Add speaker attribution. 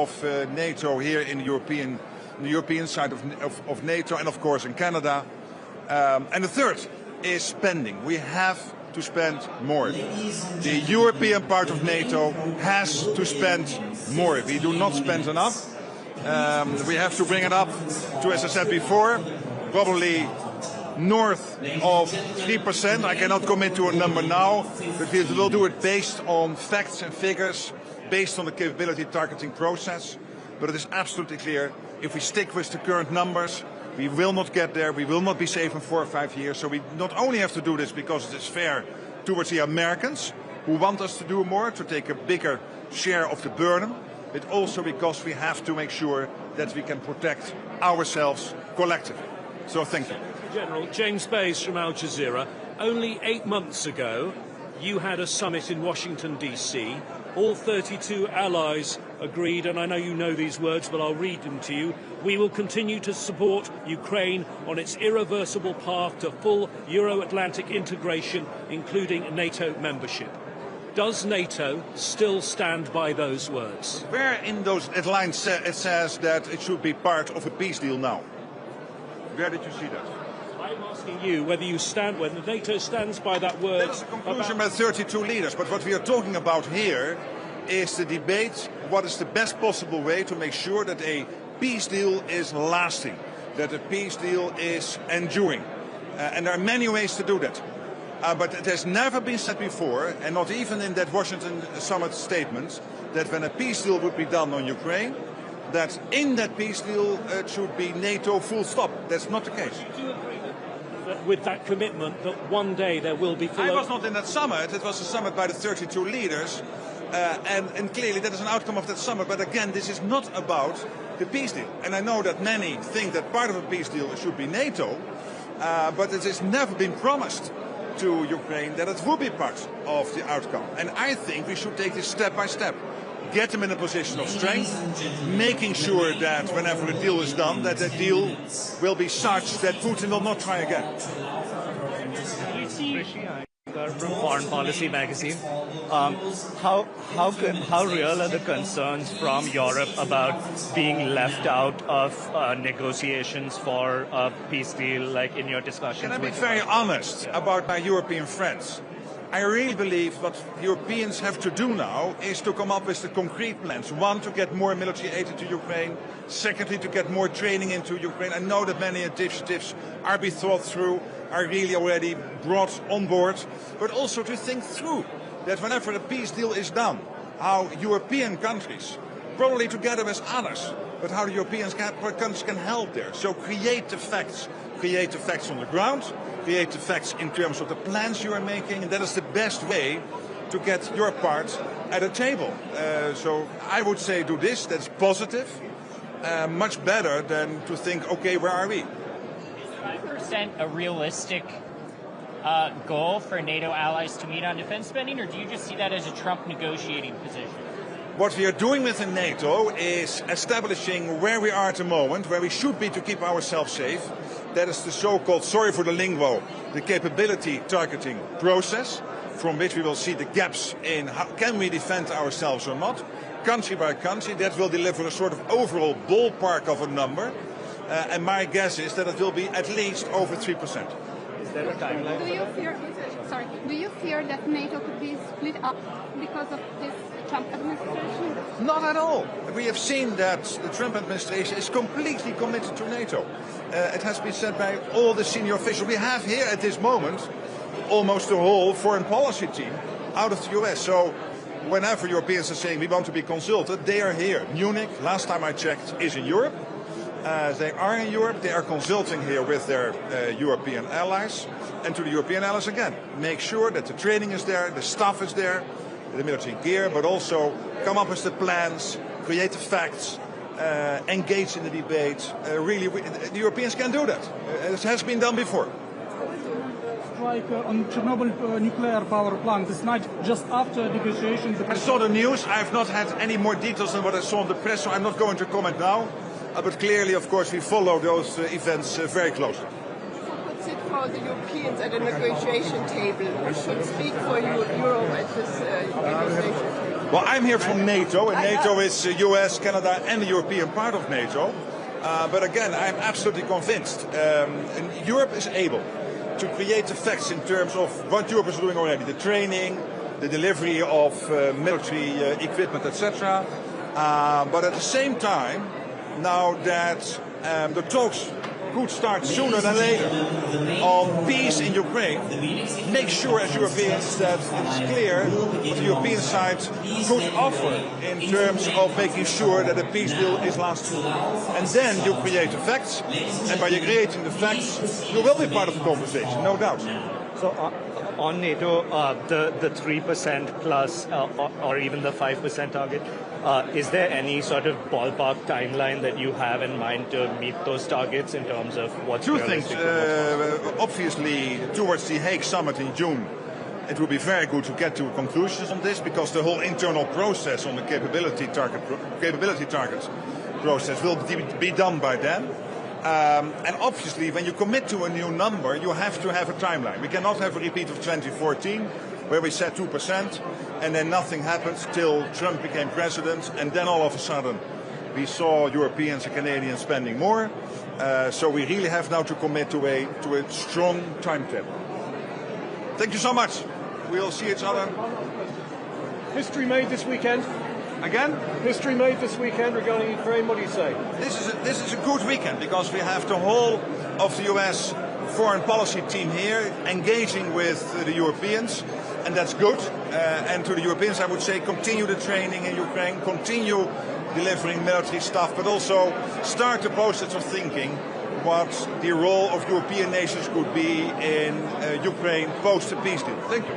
Speaker 1: of NATO here in the European side of NATO, and of course in Canada. And the third is spending. We have to spend more. The European part of NATO has to spend more. We do not spend enough. We have to bring it up to, as I said before, probably north of 3%. I cannot commit to a number now, but we will do it based on facts and figures, based on the capability targeting process. But it is absolutely clear, if we stick with the current numbers, we will not get there, we will not be safe in 4 or 5 years. So we not only have to do this because it is fair towards the Americans, who want us to do more, to take a bigger share of the burden, but also because we have to make sure that we can protect ourselves collectively. So thank you.
Speaker 2: General, James Bays from Al Jazeera. Only 8 months ago, you had a summit in Washington, D.C. All 32 allies agreed, and I know you know these words, but I'll read them to you. We will continue to support Ukraine on its irreversible path to full Euro-Atlantic integration, including NATO membership. Does NATO still stand by those words?
Speaker 1: Where in those lines it says that it should be part of a peace deal now? Where did you see that?
Speaker 2: I'm asking you whether NATO stands by that word.
Speaker 1: That's a conclusion by 32 leaders, but what we are talking about here is the debate, what is the best possible way to make sure that a peace deal is lasting, that a peace deal is enduring. And there are many ways to do that. But it has never been said before, and not even in that Washington summit statement, that when a peace deal would be done on Ukraine, that in that peace deal it should be NATO full stop. That's not the case.
Speaker 2: Do you agree with that commitment that one day there will be full...
Speaker 1: I was not in that summit. It was a summit by the 32 leaders. And clearly that is an outcome of that summit. But again, this is not about the peace deal. And I know that many think that part of a peace deal should be NATO. But it has never been promised to Ukraine that it will be part of the outcome. And I think we should take this step by step. Get them in a position of strength, making sure that whenever a deal is done, that the deal will be such that Putin will not try again.
Speaker 3: From Foreign Policy magazine. How real are the concerns from Europe about being left out of negotiations for a peace deal, like in your discussions?
Speaker 1: Can I be very honest about my European friends? I really believe what Europeans have to do now is to come up with the concrete plans. One, to get more military aid into Ukraine. Secondly, to get more training into Ukraine. I know that many initiatives are being thought through, are really already brought on board. But also to think through that whenever a peace deal is done, how European countries, probably together with others, but how the European countries can help there. So create the facts on the ground, create the facts in terms of the plans you are making, and that is the best way to get your part at a table. So I would say do this, that's positive, much better than to think, okay, where are we?
Speaker 4: Is 5% a realistic goal for NATO allies to meet on defense spending, or do you just see that as a Trump negotiating position?
Speaker 1: What we are doing within NATO is establishing where we are at the moment, where we should be to keep ourselves safe. That is the so-called, sorry for the lingo, the capability targeting process, from which we will see the gaps in how can we defend ourselves or not, country by country. That will deliver a sort of overall ballpark of a number, and my guess is that it will be at least over 3%.
Speaker 3: Is there a timeline?
Speaker 5: Do you fear that NATO could be split up because of this Trump administration?
Speaker 1: Not at all. We have seen that the Trump administration is completely committed to NATO. It has been said by all the senior officials. We have here at this moment almost the whole foreign policy team out of the US. So whenever Europeans are saying we want to be consulted, they are here. Munich, last time I checked, is in Europe. They are in Europe. They are consulting here with their European allies. And to the European allies again, make sure that the training is there, the staff is there, the military gear, but also come up with the plans, create the facts, engage in the debate. Really, the Europeans can do that. It has been done before.
Speaker 6: Strike on Chernobyl nuclear power plant. It's not just after negotiations.
Speaker 1: I saw the news. I have not had any more details than what I saw in the press, so I'm not going to comment now. But clearly, of course, we follow those events very closely.
Speaker 7: What's it for the Europeans at a negotiation table? Who should speak for Europe at this negotiation table?
Speaker 1: Well, I'm here from NATO, and NATO is US, Canada, and the European part of NATO. But again, I'm absolutely convinced Europe is able to create effects in terms of what Europe is doing already, the training, the delivery of military equipment, etc. But at the same time, now that the talks could start sooner than later on peace in Ukraine, make sure as Europeans that it's clear what the European side could offer in terms of making sure that the peace deal is lasting. And then you create the facts, and by creating the facts, you will be part of the conversation, no doubt.
Speaker 3: So on NATO, the 3% plus or even the 5% target, is there any sort of ballpark timeline that you have in mind to meet those targets in terms of what's
Speaker 1: Two things. Obviously, towards the Hague summit in June, it will be very good to get to conclusions on this, because the whole internal process on the capability targets process will be done by then. And obviously, when you commit to a new number, you have to have a timeline. We cannot have a repeat of 2014, where we said 2%, and then nothing happened till Trump became president, and then all of a sudden we saw Europeans and Canadians spending more. So we really have now to commit to a strong timetable. Thank you so much. We'll see each other.
Speaker 8: History made this weekend.
Speaker 1: Again?
Speaker 8: History made this weekend regarding Ukraine. What do you say?
Speaker 1: This is a good weekend, because we have the whole of the US foreign policy team here engaging with the Europeans, and that's good. And to the Europeans, I would say, continue the training in Ukraine, continue delivering military stuff, but also start the process of thinking what the role of European nations could be in Ukraine post the peace deal. Thank you.